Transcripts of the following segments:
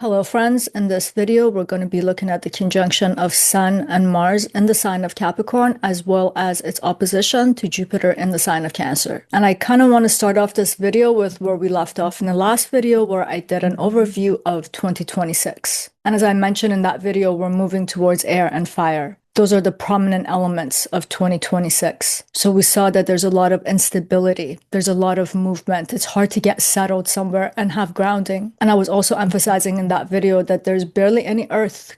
Hello friends, in this video we're going to be looking at the conjunction of Sun and Mars in the sign of Capricorn as well as its opposition to Jupiter in the sign of Cancer. And I kind of want to start off this video with where we left off in the last video where I did an overview of 2026. And as I mentioned in that video, we're moving towards air and fire. Those are the prominent elements of 2026. So we saw that there's a lot of instability. There's a lot of movement. It's hard to get settled somewhere and have grounding. And I was also emphasizing in that video that there's barely any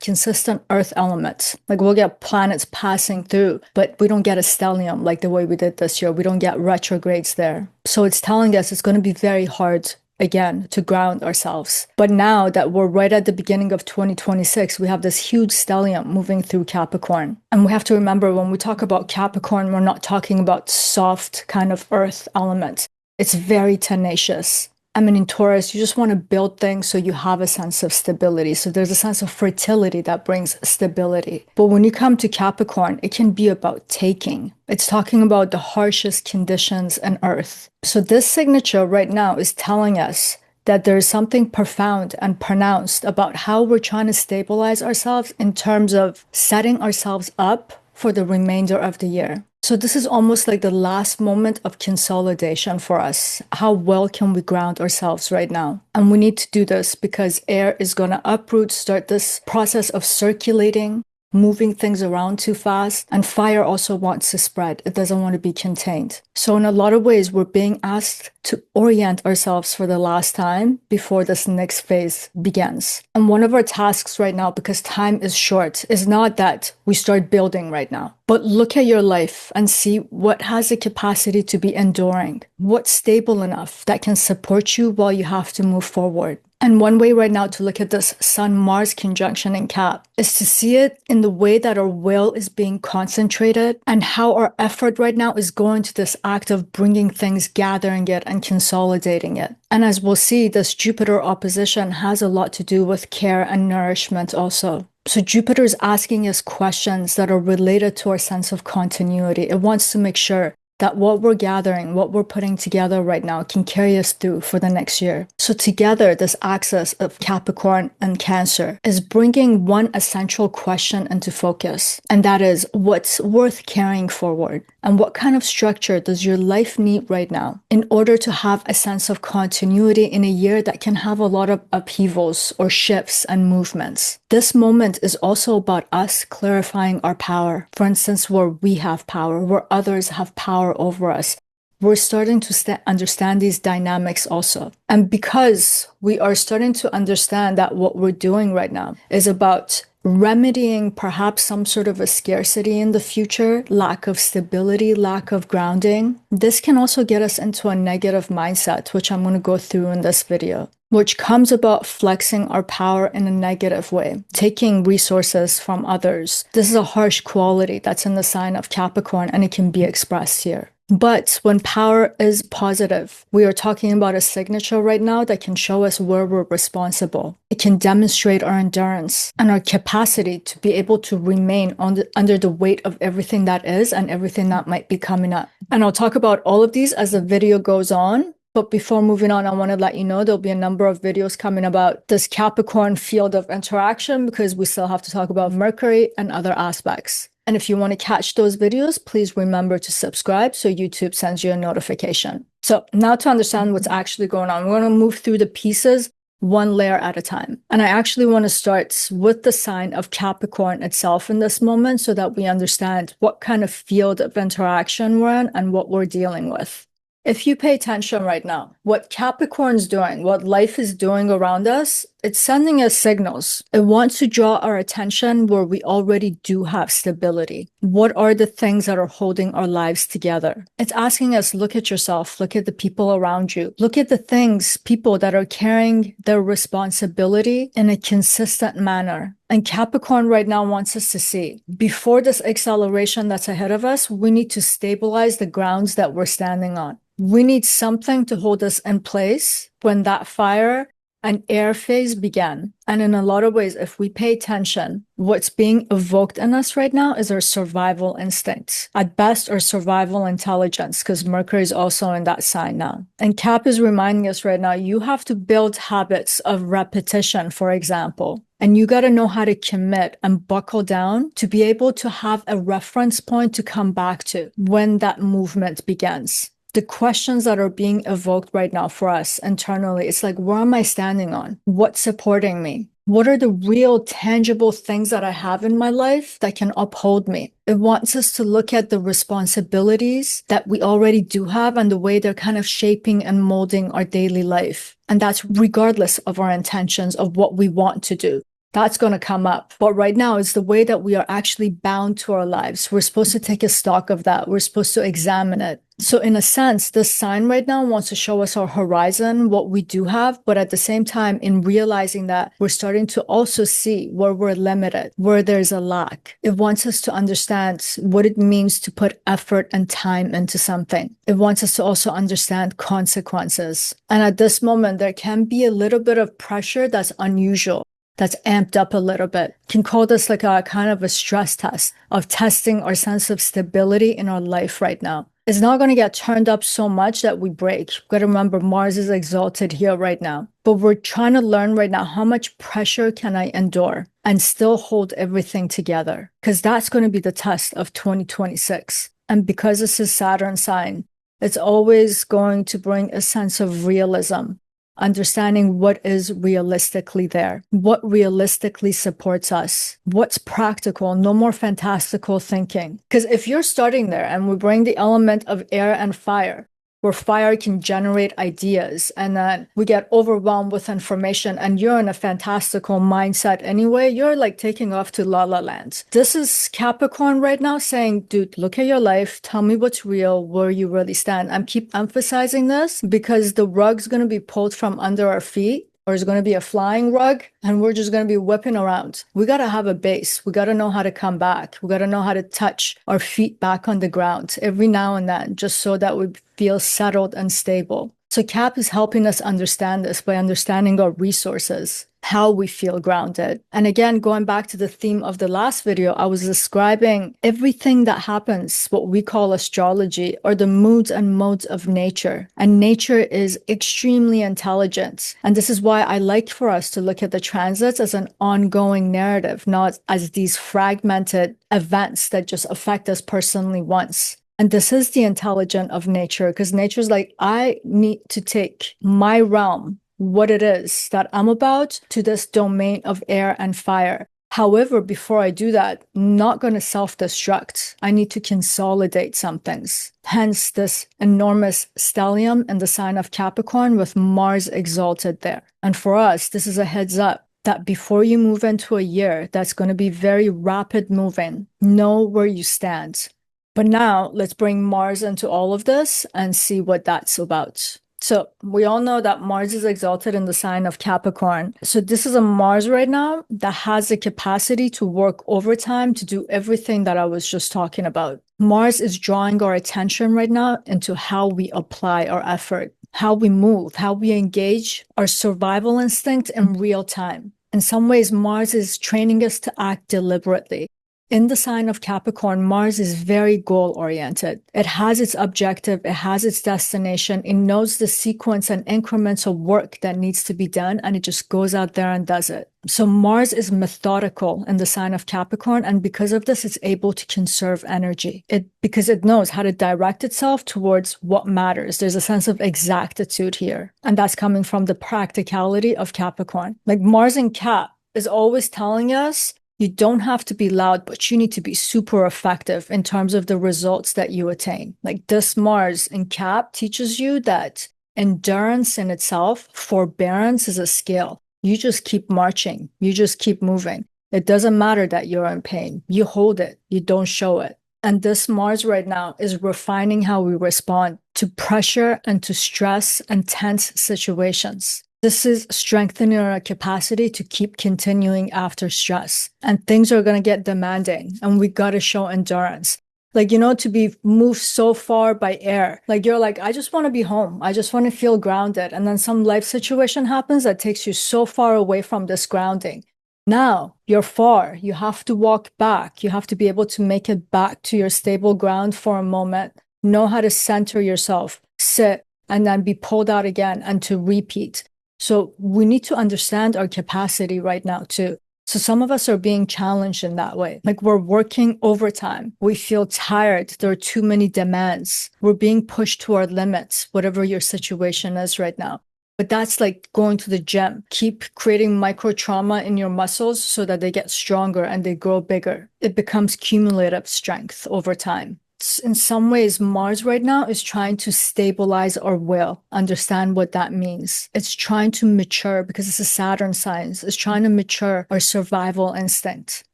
consistent earth elements. Like we'll get planets passing through, but we don't get a stellium like the way we did this year. We don't get retrogrades there. So it's telling us it's going to be very hard again, to ground ourselves. But now that we're right at the beginning of 2026, we have this huge stellium moving through Capricorn. And we have to remember when we talk about Capricorn, we're not talking about soft kind of earth elements. It's very tenacious. I mean, in Taurus, you just want to build things so you have a sense of stability. So there's a sense of fertility that brings stability. But when you come to Capricorn, it can be about taking. It's talking about the harshest conditions on earth. So this signature right now is telling us that there is something profound and pronounced about how we're trying to stabilize ourselves in terms of setting ourselves up for the remainder of the year. So this is almost like the last moment of consolidation for us. How well can we ground ourselves right now? And we need to do this because air is going to uproot, start this process of circulating, moving things around too fast. And fire also wants to spread. It doesn't want to be contained. So in a lot of ways, we're being asked to orient ourselves for the last time before this next phase begins. And one of our tasks right now, because time is short, is not that we start building right now, but look at your life and see what has the capacity to be enduring, what's stable enough that can support you while you have to move forward. And one way right now to look at this Sun-Mars conjunction in Cap is to see it in the way that our will is being concentrated and how our effort right now is going to this act of bringing things, gathering it, and consolidating it. And as we'll see, this Jupiter opposition has a lot to do with care and nourishment also. So Jupiter is asking us questions that are related to our sense of continuity. It wants to make sure that what we're gathering, what we're putting together right now can carry us through for the next year. So together, this axis of Capricorn and Cancer is bringing one essential question into focus. And that is, what's worth carrying forward? And what kind of structure does your life need right now in order to have a sense of continuity in a year that can have a lot of upheavals or shifts and movements? This moment is also about us clarifying our power. For instance, where we have power, where others have power over us. We're starting to understand these dynamics also. And because we are starting to understand that what we're doing right now is about remedying perhaps some sort of a scarcity in the future, lack of stability, lack of grounding, this can also get us into a negative mindset, which I'm going to go through in this video, which comes about flexing our power in a negative way, taking resources from others. This is a harsh quality that's in the sign of Capricorn, and it can be expressed here. But when power is positive, we are talking about a signature right now that can show us where we're responsible. It can demonstrate our endurance and our capacity to be able to remain under the weight of everything that is and everything that might be coming up. And I'll talk about all of these as the video goes on. But before moving on, I want to let you know there'll be a number of videos coming about this Capricorn field of interaction because we still have to talk about Mercury and other aspects. And if you want to catch those videos, please remember to subscribe so YouTube sends you a notification. So now to understand what's actually going on, we're going to move through the pieces one layer at a time. And I actually want to start with the sign of Capricorn itself in this moment so that we understand what kind of field of interaction we're in and what we're dealing with. If you pay attention right now, what Capricorn's doing, what life is doing around us, it's sending us signals. It wants to draw our attention where we already do have stability. What are the things that are holding our lives together? It's asking us, look at yourself, look at the people around you, look at the things, people that are carrying their responsibility in a consistent manner. And Capricorn right now wants us to see, before this acceleration that's ahead of us, we need to stabilize the grounds that we're standing on. We need something to hold us in place when that fire an air phase began. And in a lot of ways, if we pay attention, what's being evoked in us right now is our survival instincts. At best, our survival intelligence, because Mercury is also in that sign now. And Cap is reminding us right now, you have to build habits of repetition, for example. And you got to know how to commit and buckle down to be able to have a reference point to come back to when that movement begins. The questions that are being evoked right now for us internally, it's like, where am I standing on? What's supporting me? What are the real tangible things that I have in my life that can uphold me? It wants us to look at the responsibilities that we already do have and the way they're kind of shaping and molding our daily life. And that's regardless of our intentions of what we want to do. That's going to come up. But right now, it's the way that we are actually bound to our lives. We're supposed to take a stock of that. We're supposed to examine it. So in a sense, this sign right now wants to show us our horizon, what we do have. But at the same time, in realizing that, we're starting to also see where we're limited, where there's a lack. It wants us to understand what it means to put effort and time into something. It wants us to also understand consequences. And at this moment, there can be a little bit of pressure that's unusual, that's amped up a little bit. Can call this like a kind of a stress test of testing our sense of stability in our life right now. It's not going to get turned up so much that we break. You've got to remember, Mars is exalted here right now. But we're trying to learn right now, how much pressure can I endure and still hold everything together? Because that's going to be the test of 2026. And because this is Saturn sign, it's always going to bring a sense of realism. Understanding what is realistically there, what realistically supports us, what's practical, no more fantastical thinking. Because if you're starting there and we bring the element of air and fire, where fire can generate ideas and then we get overwhelmed with information and you're in a fantastical mindset anyway, you're like taking off to La La Land. This is Capricorn right now saying, dude, look at your life. Tell me what's real, where you really stand. I'm keep emphasizing this because the rug's going to be pulled from under our feet, or it's going to be a flying rug and we're just going to be whipping around. We got to have a base. We got to know how to come back. We got to know how to touch our feet back on the ground every now and then, just so that we feel settled and stable. So Cap is helping us understand this by understanding our resources, how we feel grounded. And again, going back to the theme of the last video, I was describing everything that happens, what we call astrology, or the moods and modes of nature. And nature is extremely intelligent. And this is why I like for us to look at the transits as an ongoing narrative, not as these fragmented events that just affect us personally once. And this is the intelligence of nature, because nature's like, I need to take my realm, what it is that I'm about, to this domain of air and fire. However, before I do that, I'm not going to self-destruct. I need to consolidate some things. Hence this enormous stellium in the sign of Capricorn with Mars exalted there. And for us, this is a heads up that before you move into a year that's going to be very rapid moving, know where you stand. But now let's bring Mars into all of this and see what that's about. So we all know that Mars is exalted in the sign of Capricorn. So this is a Mars right now that has the capacity to work overtime to do everything that I was just talking about. Mars is drawing our attention right now into how we apply our effort, how we move, how we engage our survival instinct in real time. In some ways, Mars is training us to act deliberately. In the sign of Capricorn, Mars is very goal-oriented. It has its objective, it has its destination, it knows the sequence and increments of work that needs to be done, and it just goes out there and does it. So Mars is methodical in the sign of Capricorn, and because of this, it's able to conserve energy. Because it knows how to direct itself towards what matters. There's a sense of exactitude here, and that's coming from the practicality of Capricorn. Like Mars in Cap is always telling us, you don't have to be loud, but you need to be super effective in terms of the results that you attain. Like this Mars in Cap teaches you that endurance in itself, forbearance is a skill. You just keep marching. You just keep moving. It doesn't matter that you're in pain. You hold it. You don't show it. And this Mars right now is refining how we respond to pressure and to stress and tense situations. This is strengthening our capacity to keep continuing after stress. And things are going to get demanding, and we got to show endurance. Like, to be moved so far by air. Like, you're like, I just want to be home. I just want to feel grounded. And then some life situation happens that takes you so far away from this grounding. Now you're far. You have to walk back. You have to be able to make it back to your stable ground for a moment. Know how to center yourself, sit, and then be pulled out again and to repeat. So we need to understand our capacity right now too. So some of us are being challenged in that way. Like we're working overtime. We feel tired. There are too many demands. We're being pushed to our limits, whatever your situation is right now. But that's like going to the gym. Keep creating micro trauma in your muscles so that they get stronger and they grow bigger. It becomes cumulative strength over time. In some ways, Mars right now is trying to stabilize our will, understand what that means. It's trying to mature because it's a Saturn sign. It's trying to mature our survival instinct,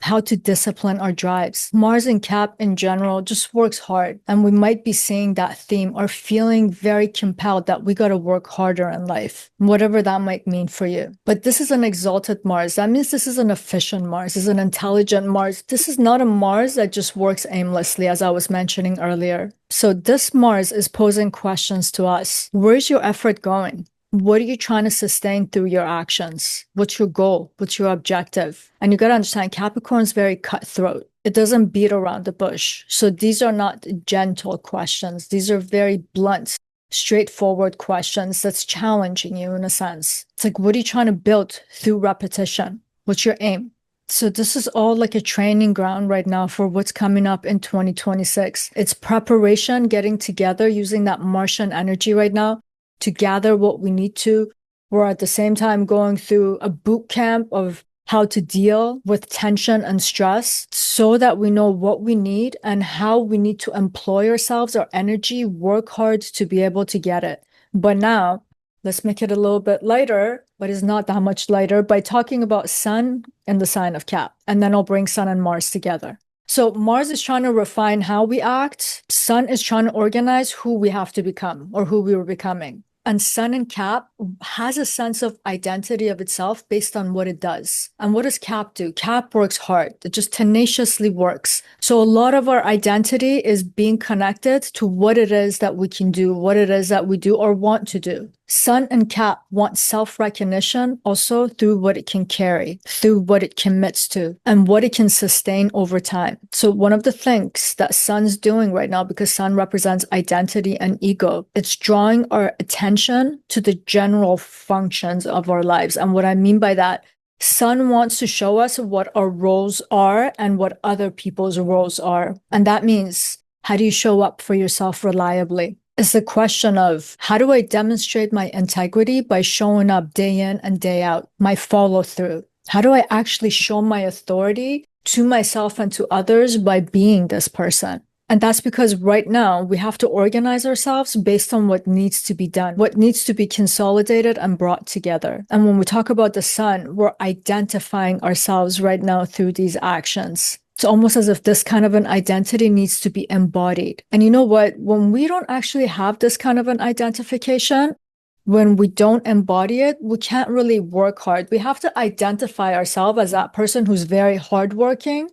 how to discipline our drives. Mars in Cap in general just works hard. And we might be seeing that theme or feeling very compelled that we got to work harder in life, whatever that might mean for you. But this is an exalted Mars. That means this is an efficient Mars. This is an intelligent Mars. This is not a Mars that just works aimlessly, as I was mentioning earlier. So this Mars is posing questions to us. Where's your effort going? What are you trying to sustain through your actions? What's your goal? What's your objective? And you got to understand, Capricorn is very cutthroat. It doesn't beat around the bush. So these are not gentle questions. These are very blunt, straightforward questions that's challenging you in a sense. It's like, what are you trying to build through repetition? What's your aim? So this is all like a training ground right now for what's coming up in 2026. It's preparation, getting together, using that Martian energy right now to gather what we need to. We're at the same time going through a boot camp of how to deal with tension and stress so that we know what we need and how we need to employ ourselves, our energy, work hard to be able to get it. But now, let's make it a little bit lighter, but it's not that much lighter, by talking about Sun in the sign of Cap. And then I'll bring Sun and Mars together. So Mars is trying to refine how we act. Sun is trying to organize who we have to become or who we were becoming. And Sun in Cap has a sense of identity of itself based on what it does. And what does Cap do? Cap works hard. It just tenaciously works. So a lot of our identity is being connected to what it is that we can do, what it is that we do or want to do. Sun and Cap want self-recognition also through what it can carry, through what it commits to, and what it can sustain over time. So one of the things that Sun's doing right now, because Sun represents identity and ego, it's drawing our attention to the general functions of our lives. And what I mean by that, Sun wants to show us what our roles are and what other people's roles are. And that means, how do you show up for yourself reliably? It's the question of, how do I demonstrate my integrity by showing up day in and day out, my follow through? How do I actually show my authority to myself and to others by being this person? And that's because right now we have to organize ourselves based on what needs to be done, what needs to be consolidated and brought together. And when we talk about the Sun, we're identifying ourselves right now through these actions. It's almost as if this kind of an identity needs to be embodied. And you know what? When we don't actually have this kind of an identification, when we don't embody it, we can't really work hard. We have to identify ourselves as that person who's very hardworking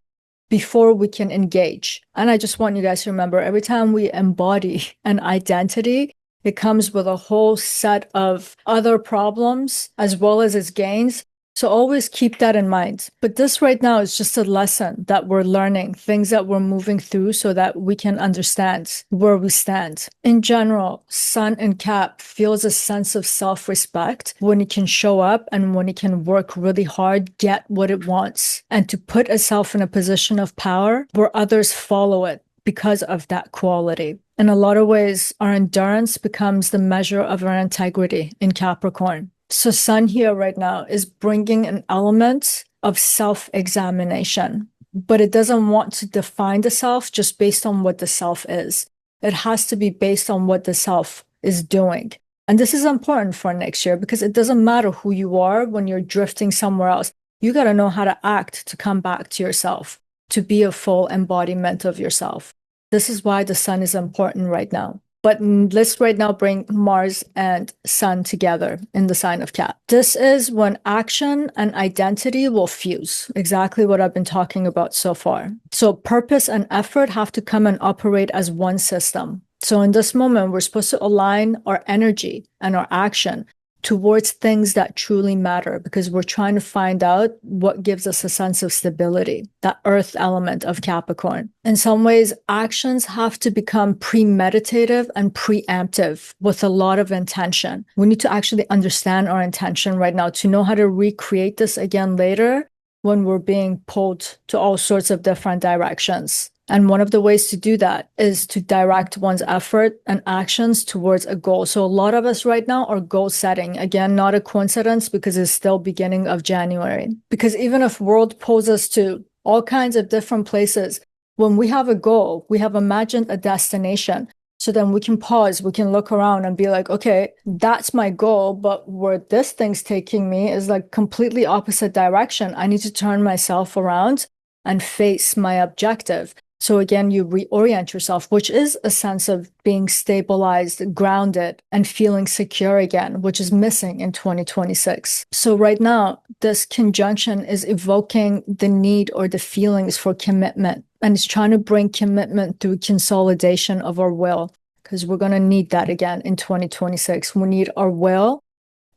before we can engage. And I just want you guys to remember, every time we embody an identity, it comes with a whole set of other problems as well as its gains. So always keep that in mind. But this right now is just a lesson that we're learning, things that we're moving through so that we can understand where we stand. In general, Sun and Cap feels a sense of self-respect when it can show up and when it can work really hard, get what it wants, and to put itself in a position of power where others follow it because of that quality. In a lot of ways, our endurance becomes the measure of our integrity in Capricorn. So Sun here right now is bringing an element of self-examination, but it doesn't want to define the self just based on what the self is. It has to be based on what the self is doing. And this is important for next year because it doesn't matter who you are when you're drifting somewhere else. You got to know how to act to come back to yourself, to be a full embodiment of yourself. This is why the Sun is important right now. But let's right now bring Mars and Sun together in the sign of Cap. This is when action and identity will fuse, exactly what I've been talking about so far. So purpose and effort have to come and operate as one system. So in this moment, we're supposed to align our energy and our action towards things that truly matter, because we're trying to find out what gives us a sense of stability, that earth element of Capricorn. In some ways, actions have to become premeditative and preemptive with a lot of intention. We need to actually understand our intention right now to know how to recreate this again later when we're being pulled to all sorts of different directions. And one of the ways to do that is to direct one's effort and actions towards a goal. So a lot of us right now are goal setting. Again, not a coincidence, because it's still beginning of January. Because even if world pulls us to all kinds of different places, when we have a goal, we have imagined a destination. So then we can pause, we can look around and be like, okay, that's my goal, but where this thing's taking me is like completely opposite direction. I need to turn myself around and face my objective. So again, you reorient yourself, which is a sense of being stabilized, grounded, and feeling secure again, which is missing in 2026. So right now, this conjunction is evoking the need or the feelings for commitment. And it's trying to bring commitment through consolidation of our will, because we're going to need that again in 2026. We need our will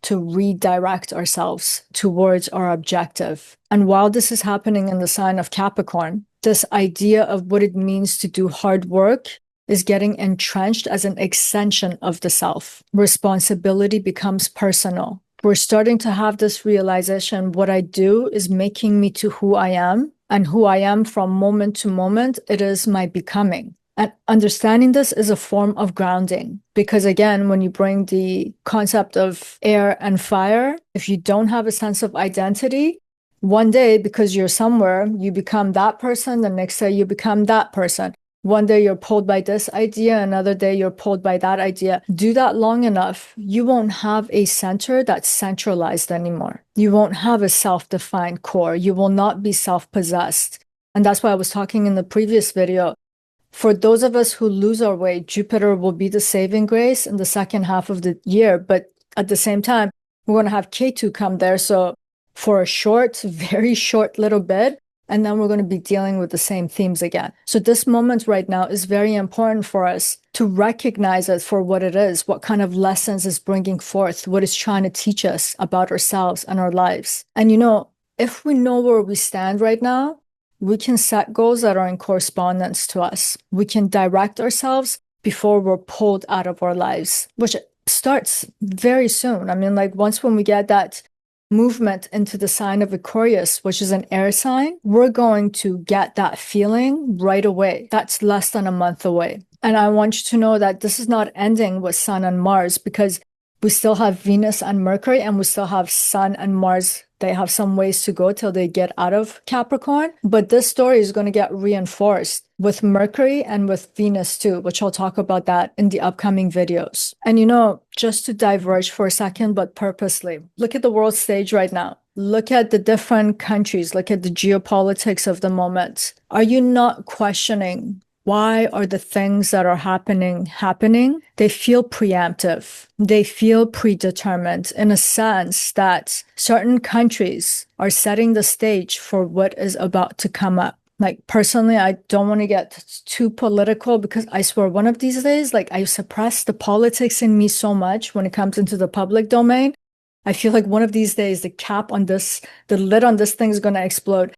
to redirect ourselves towards our objective. And while this is happening in the sign of Capricorn, this idea of what it means to do hard work is getting entrenched as an extension of the self. Responsibility becomes personal. We're starting to have this realization, what I do is making me to who I am, and who I am from moment to moment, it is my becoming. And understanding this is a form of grounding, because again, when you bring the concept of air and fire, if you don't have a sense of identity, one day, because you're somewhere, you become that person. The next day, you become that person. One day, you're pulled by this idea. Another day, you're pulled by that idea. Do that long enough, you won't have a center that's centralized anymore. You won't have a self-defined core. You will not be self-possessed. And that's why I was talking in the previous video. For those of us who lose our way, Jupiter will be the saving grace in the second half of the year. But at the same time, we're going to have Ketu come there. So for a short, very short little bit, and then we're going to be dealing with the same themes again. So this moment right now is very important for us to recognize it for what it is, what kind of lessons it's bringing forth, what it's trying to teach us about ourselves and our lives. And if we know where we stand right now, we can set goals that are in correspondence to us. We can direct ourselves before we're pulled out of our lives, which starts very soon. I mean, like once when we get that movement into the sign of Aquarius, which is an air sign, we're going to get that feeling right away. That's less than a month away. And I want you to know that this is not ending with Sun and Mars, because we still have Venus and Mercury, and we still have Sun and Mars. They have some ways to go till they get out of Capricorn. But this story is going to get reinforced with Mercury and with Venus too, which I'll talk about that in the upcoming videos. And just to diverge for a second, but purposely, look at the world stage right now. Look at the different countries. Look at the geopolitics of the moment. Are you not questioning why are the things that are happening? They feel preemptive. They feel predetermined in a sense that certain countries are setting the stage for what is about to come up. Like personally, I don't want to get too political, because I swear one of these days, like I suppress the politics in me so much when it comes into the public domain. I feel like one of these days, the lid on this thing is going to explode.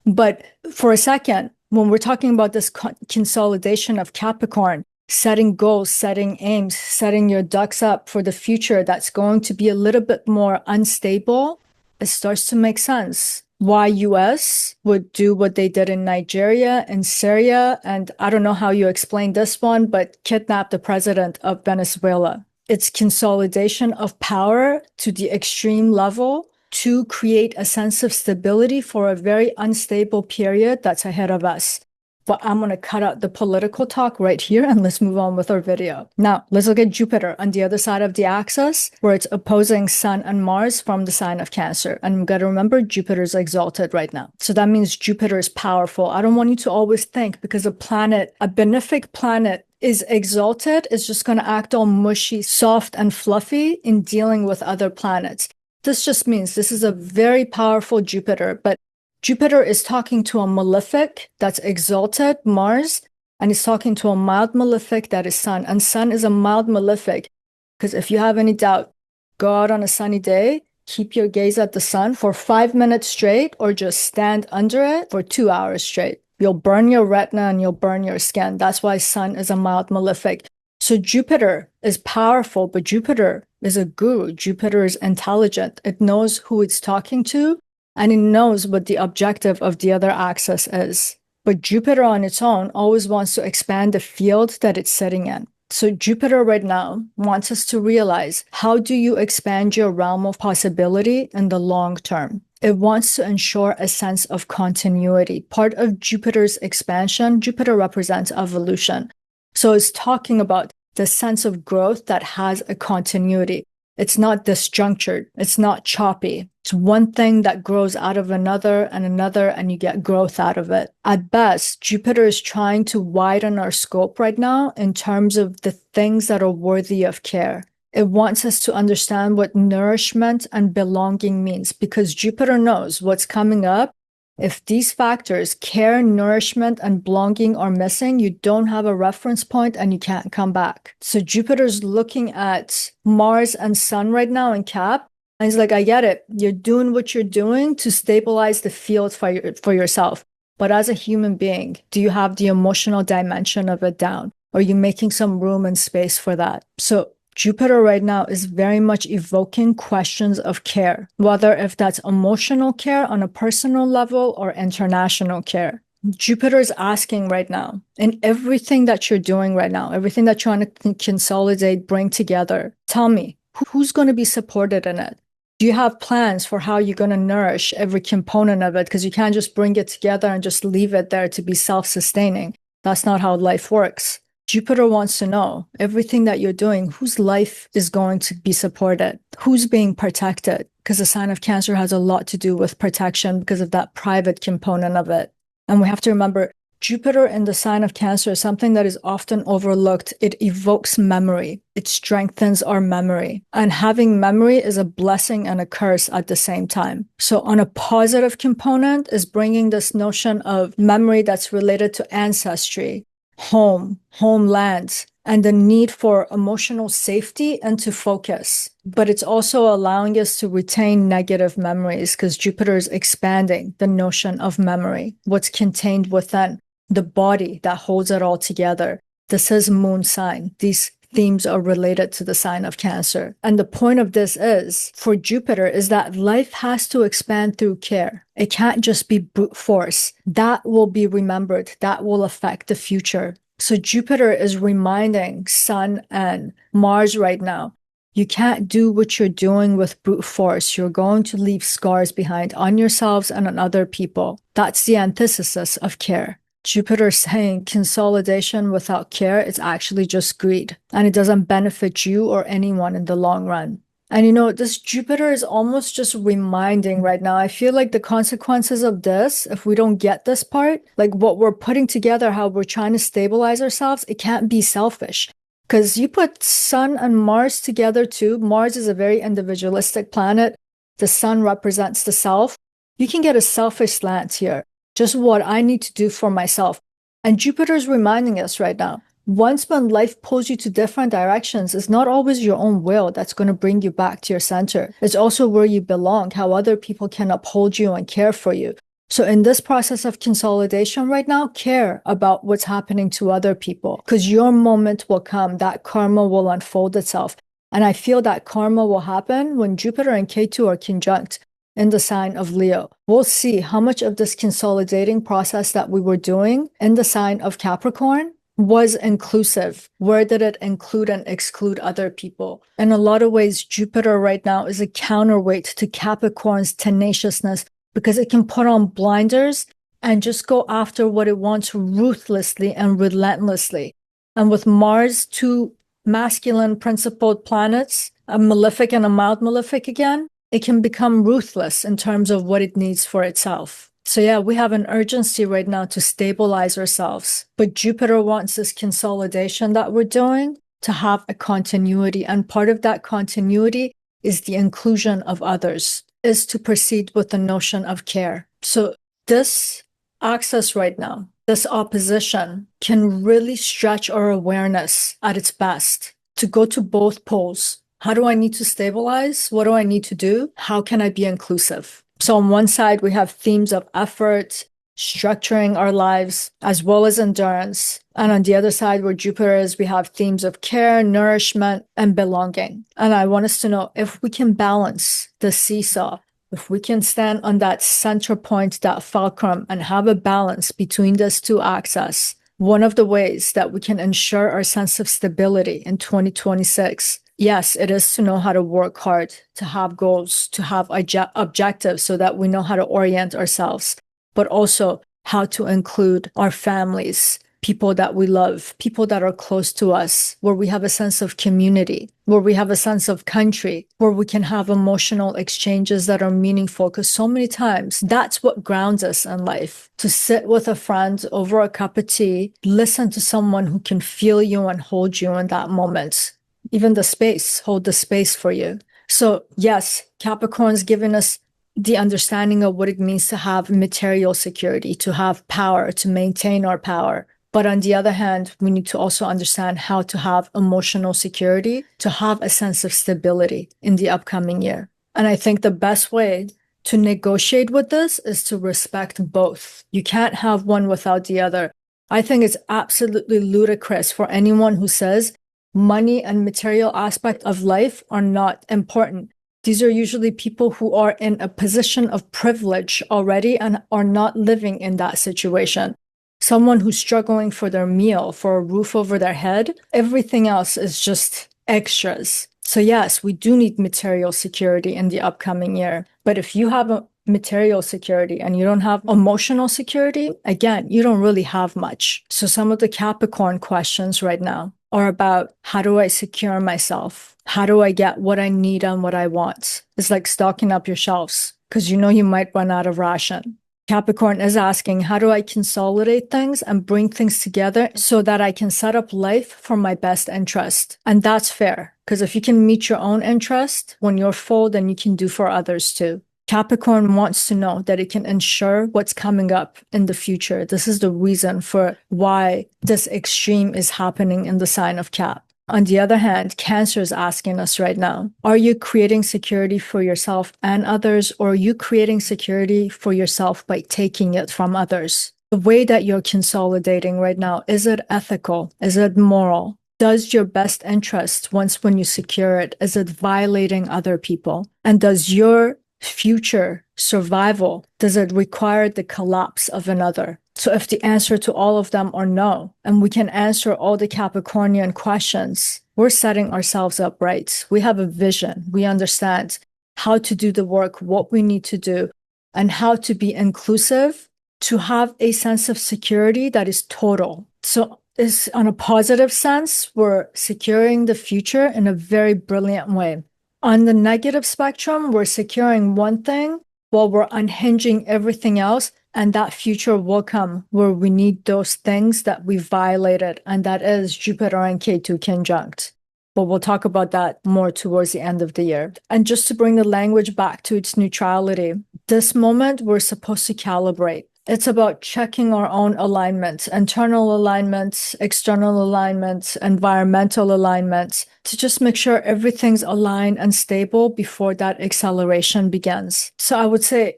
But for a second, when we're talking about this consolidation of Capricorn, setting goals, setting aims, setting your ducks up for the future that's going to be a little bit more unstable, it starts to make sense. Why US would do what they did in Nigeria and Syria, and I don't know how you explain this one, but kidnap the president of Venezuela. It's consolidation of power to the extreme level to create a sense of stability for a very unstable period that's ahead of us. But I'm going to cut out the political talk right here and let's move on with our video. Now, let's look at Jupiter on the other side of the axis, where it's opposing Sun and Mars from the sign of Cancer. And we got to remember, Jupiter's exalted right now. So that means Jupiter is powerful. I don't want you to always think because a planet, a benefic planet, is exalted, is just going to act all mushy, soft, and fluffy in dealing with other planets. This just means this is a very powerful Jupiter, but Jupiter is talking to a malefic that's exalted, Mars, and he's talking to a mild malefic that is Sun. And Sun is a mild malefic, because if you have any doubt, go out on a sunny day, keep your gaze at the sun for 5 minutes straight, or just stand under it for 2 hours straight. You'll burn your retina and you'll burn your skin. That's why Sun is a mild malefic. So Jupiter is powerful, but Jupiter is a guru. Jupiter is intelligent. It knows who it's talking to, and it knows what the objective of the other axis is. But Jupiter on its own always wants to expand the field that it's sitting in. So Jupiter right now wants us to realize, how do you expand your realm of possibility in the long term? It wants to ensure a sense of continuity. Part of Jupiter's expansion, Jupiter represents evolution. So it's talking about the sense of growth that has a continuity. It's not disjunctured. It's not choppy. It's one thing that grows out of another, and you get growth out of it. At best, Jupiter is trying to widen our scope right now in terms of the things that are worthy of care. It wants us to understand what nourishment and belonging means, because Jupiter knows what's coming up. If these factors, care, nourishment, and belonging, are missing, you don't have a reference point and you can't come back. So Jupiter's looking at Mars and Sun right now in Cap, and he's like, I get it. You're doing what you're doing to stabilize the field for yourself. But as a human being, do you have the emotional dimension of it down? Are you making some room and space for that? So Jupiter right now is very much evoking questions of care, whether if that's emotional care on a personal level or international care. Jupiter is asking right now, in everything that you're doing right now, everything that you're trying to consolidate, bring together, tell me, who's going to be supported in it? Do you have plans for how you're going to nourish every component of it? Because you can't just bring it together and just leave it there to be self-sustaining. That's not how life works. Jupiter wants to know everything that you're doing, whose life is going to be supported, who's being protected, because the sign of Cancer has a lot to do with protection because of that private component of it. And we have to remember, Jupiter in the sign of Cancer is something that is often overlooked. It evokes memory. It strengthens our memory. And having memory is a blessing and a curse at the same time. So on a positive component is bringing this notion of memory that's related to ancestry, home, homelands, and the need for emotional safety and to focus. But it's also allowing us to retain negative memories because Jupiter is expanding the notion of memory, what's contained within the body that holds it all together. This is moon sign. These themes are related to the sign of Cancer. And the point of this is, for Jupiter, is that life has to expand through care. It can't just be brute force. That will be remembered. That will affect the future. So Jupiter is reminding Sun and Mars right now, you can't do what you're doing with brute force. You're going to leave scars behind on yourselves and on other people. That's the antithesis of care. Jupiter saying consolidation without care, it's actually just greed, and it doesn't benefit you or anyone in the long run. And you know, this Jupiter is almost just reminding right now, I feel like the consequences of this, if we don't get this part, like what we're putting together, how we're trying to stabilize ourselves, it can't be selfish. Because you put Sun and Mars together too. Mars is a very individualistic planet. The Sun represents the self. You can get a selfish slant here. Just what I need to do for myself. And Jupiter is reminding us right now, once when life pulls you to different directions, it's not always your own will that's going to bring you back to your center. It's also where you belong, how other people can uphold you and care for you. So in this process of consolidation right now, care about what's happening to other people, because your moment will come, that karma will unfold itself. And I feel that karma will happen when Jupiter and Ketu are conjunct in the sign of Leo. We'll see how much of this consolidating process that we were doing in the sign of Capricorn was inclusive. Where did it include and exclude other people? In a lot of ways, Jupiter right now is a counterweight to Capricorn's tenaciousness because it can put on blinders and just go after what it wants ruthlessly and relentlessly. And with Mars, two masculine principled planets, a malefic and a mild malefic again, it can become ruthless in terms of what it needs for itself. So yeah, we have an urgency right now to stabilize ourselves. But Jupiter wants this consolidation that we're doing to have a continuity. And part of that continuity is the inclusion of others, is to proceed with the notion of care. So this access right now, this opposition can really stretch our awareness at its best to go to both poles. How do I need to stabilize? What do I need to do? How can I be inclusive? So on one side, we have themes of effort, structuring our lives, as well as endurance. And on the other side, where Jupiter is, we have themes of care, nourishment, and belonging. And I want us to know if we can balance the seesaw, if we can stand on that center point, that fulcrum, and have a balance between these two axes, one of the ways that we can ensure our sense of stability in 2026, yes, it is to know how to work hard, to have goals, to have objectives so that we know how to orient ourselves, but also how to include our families, people that we love, people that are close to us, where we have a sense of community, where we have a sense of country, where we can have emotional exchanges that are meaningful. Because so many times that's what grounds us in life. To sit with a friend over a cup of tea, listen to someone who can feel you and hold you in that moment. Even the space, hold the space for you. So yes, Capricorn's given us the understanding of what it means to have material security, to have power, to maintain our power. But on the other hand, we need to also understand how to have emotional security, to have a sense of stability in the upcoming year. And I think the best way to negotiate with this is to respect both. You can't have one without the other. I think it's absolutely ludicrous for anyone who says money and material aspect of life are not important. These are usually people who are in a position of privilege already and are not living in that situation. Someone who's struggling for their meal, for a roof over their head, everything else is just extras. So yes, we do need material security in the upcoming year. But if you have a material security and you don't have emotional security, again, you don't really have much. So some of the Capricorn questions right now are about, how do I secure myself? How do I get what I need and what I want? It's like stocking up your shelves because you know you might run out of ration. Capricorn is asking, how do I consolidate things and bring things together so that I can set up life for my best interest? And that's fair, because if you can meet your own interest when you're full, then you can do for others too. Capricorn wants to know that it can ensure what's coming up in the future. This is the reason for why this extreme is happening in the sign of Cap. On the other hand, Cancer is asking us right now, are you creating security for yourself and others, or are you creating security for yourself by taking it from others? The way that you're consolidating right now, is it ethical? Is it moral? Does your best interest, when you secure it, is it violating other people? And does your future survival, does it require the collapse of another? So if the answer to all of them are no, and we can answer all the Capricornian questions, we're setting ourselves up right. We have a vision. We understand how to do the work, what we need to do, and how to be inclusive to have a sense of security that is total. So is on a positive sense, we're securing the future in a very brilliant way. On the negative spectrum, we're securing one thing while we're unhinging everything else, and that future will come where we need those things that we violated, and that is Jupiter and Ketu conjunct. But we'll talk about that more towards the end of the year. And just to bring the language back to its neutrality, this moment we're supposed to calibrate. It's about checking our own alignments, internal alignments, external alignments, environmental alignments, to just make sure everything's aligned and stable before that acceleration begins. So I would say,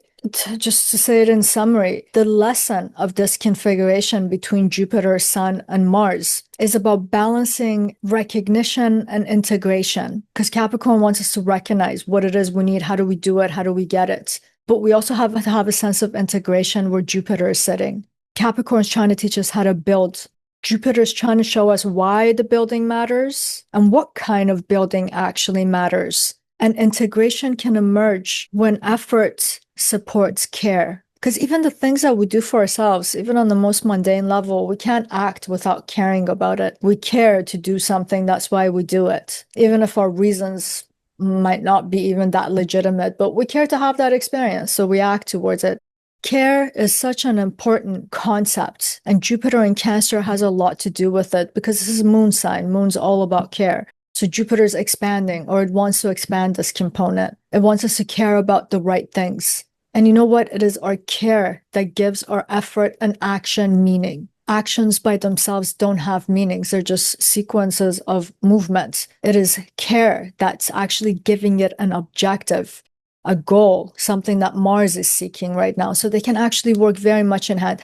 just to say it in summary, the lesson of this configuration between Jupiter, Sun, and Mars is about balancing recognition and integration, because Capricorn wants us to recognize what it is we need, how do we do it, how do we get it. But we also have to have a sense of integration where Jupiter is sitting. Capricorn's trying to teach us how to build. Jupiter's trying to show us why the building matters and what kind of building actually matters. And integration can emerge when effort supports care. Because even the things that we do for ourselves, even on the most mundane level, we can't act without caring about it. We care to do something, that's why we do it. Even if our reasons might not be even that legitimate, but we care to have that experience, so we act towards it. Care is such an important concept, and Jupiter in Cancer has a lot to do with it because this is moon sign. Moon's all about care. So Jupiter's expanding, or it wants to expand this component. It wants us to care about the right things. And you know what? It is our care that gives our effort and action meaning. Actions by themselves don't have meanings. They're just sequences of movements. It is care that's actually giving it an objective, a goal, something that Mars is seeking right now. So they can actually work very much in hand.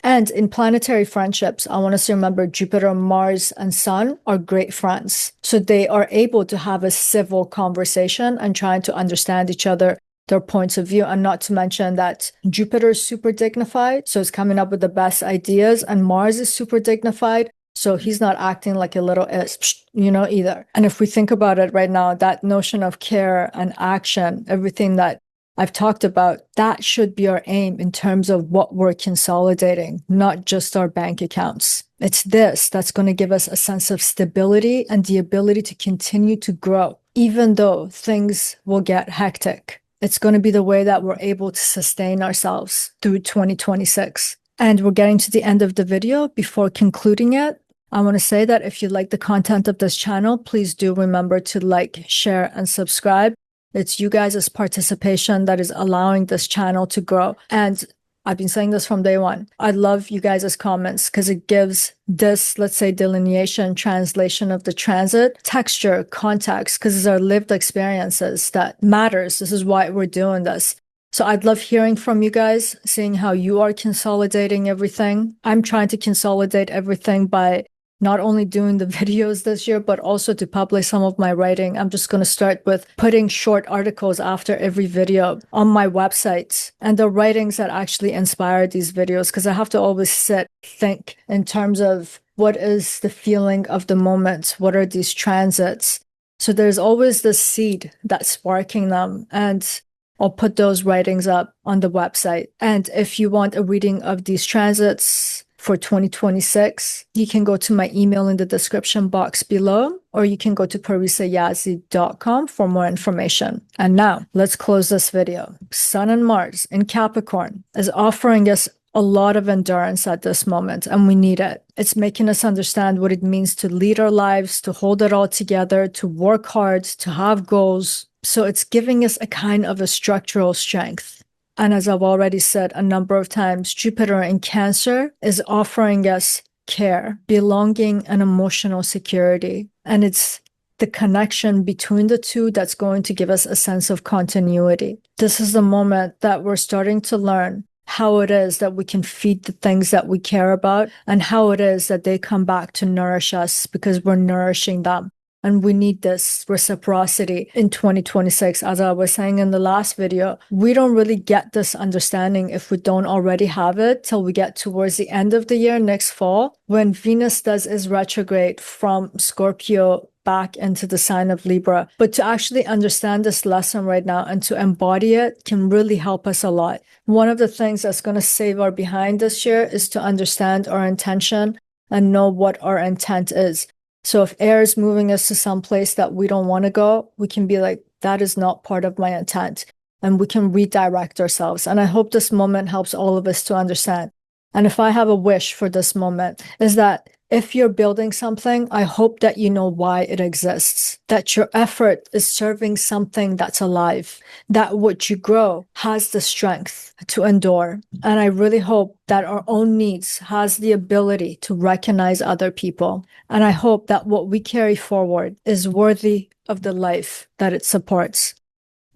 And in planetary friendships, I want us to remember Jupiter, Mars, and Sun are great friends. So they are able to have a civil conversation and trying to understand each other, their points of view, and not to mention that Jupiter is super dignified, so it's coming up with the best ideas, and Mars is super dignified, so he's not acting like a little either. And if we think about it right now, that notion of care and action, everything that I've talked about, that should be our aim in terms of what we're consolidating, not just our bank accounts. It's this that's going to give us a sense of stability and the ability to continue to grow, even though things will get hectic. It's going to be the way that we're able to sustain ourselves through 2026. And we're getting to the end of the video. Before concluding it, I want to say that if you like the content of this channel, please do remember to like, share, and subscribe. It's you guys' participation that is allowing this channel to grow. And I've been saying this from day one. I love you guys' comments because it gives this, let's say, delineation, translation of the transit, texture, context, because these are lived experiences that matters. This is why we're doing this. So I'd love hearing from you guys, seeing how you are consolidating everything. I'm trying to consolidate everything by not only doing the videos this year, but also to publish some of my writing. I'm just going to start with putting short articles after every video on my website and the writings that actually inspire these videos, because I have to always think in terms of what is the feeling of the moment? What are these transits? So there's always this seed that's sparking them, and I'll put those writings up on the website. And if you want a reading of these transits for 2026, you can go to my email in the description box below, or you can go to parisayazdi.com for more information. And now let's close this video. Sun and Mars in Capricorn is offering us a lot of endurance at this moment, and we need it. It's making us understand what it means to lead our lives, to hold it all together, to work hard, to have goals. So it's giving us a kind of a structural strength. And as I've already said a number of times, Jupiter in Cancer is offering us care, belonging, and emotional security. And it's the connection between the two that's going to give us a sense of continuity. This is the moment that we're starting to learn how it is that we can feed the things that we care about, and how it is that they come back to nourish us because we're nourishing them. And we need this reciprocity in 2026. As I was saying in the last video, we don't really get this understanding if we don't already have it till we get towards the end of the year, next fall, when Venus does its retrograde from Scorpio back into the sign of Libra. But to actually understand this lesson right now and to embody it can really help us a lot. One of the things that's going to save our behind this year is to understand our intention and know what our intent is. So if air is moving us to some place that we don't want to go, we can be like, that is not part of my intent. And we can redirect ourselves. And I hope this moment helps all of us to understand. And if I have a wish for this moment, is that if you're building something, I hope that you know why it exists, that your effort is serving something that's alive, that what you grow has the strength to endure. And I really hope that our own needs has the ability to recognize other people. And I hope that what we carry forward is worthy of the life that it supports.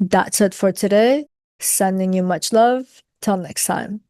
That's it for today. Sending you much love. Till next time.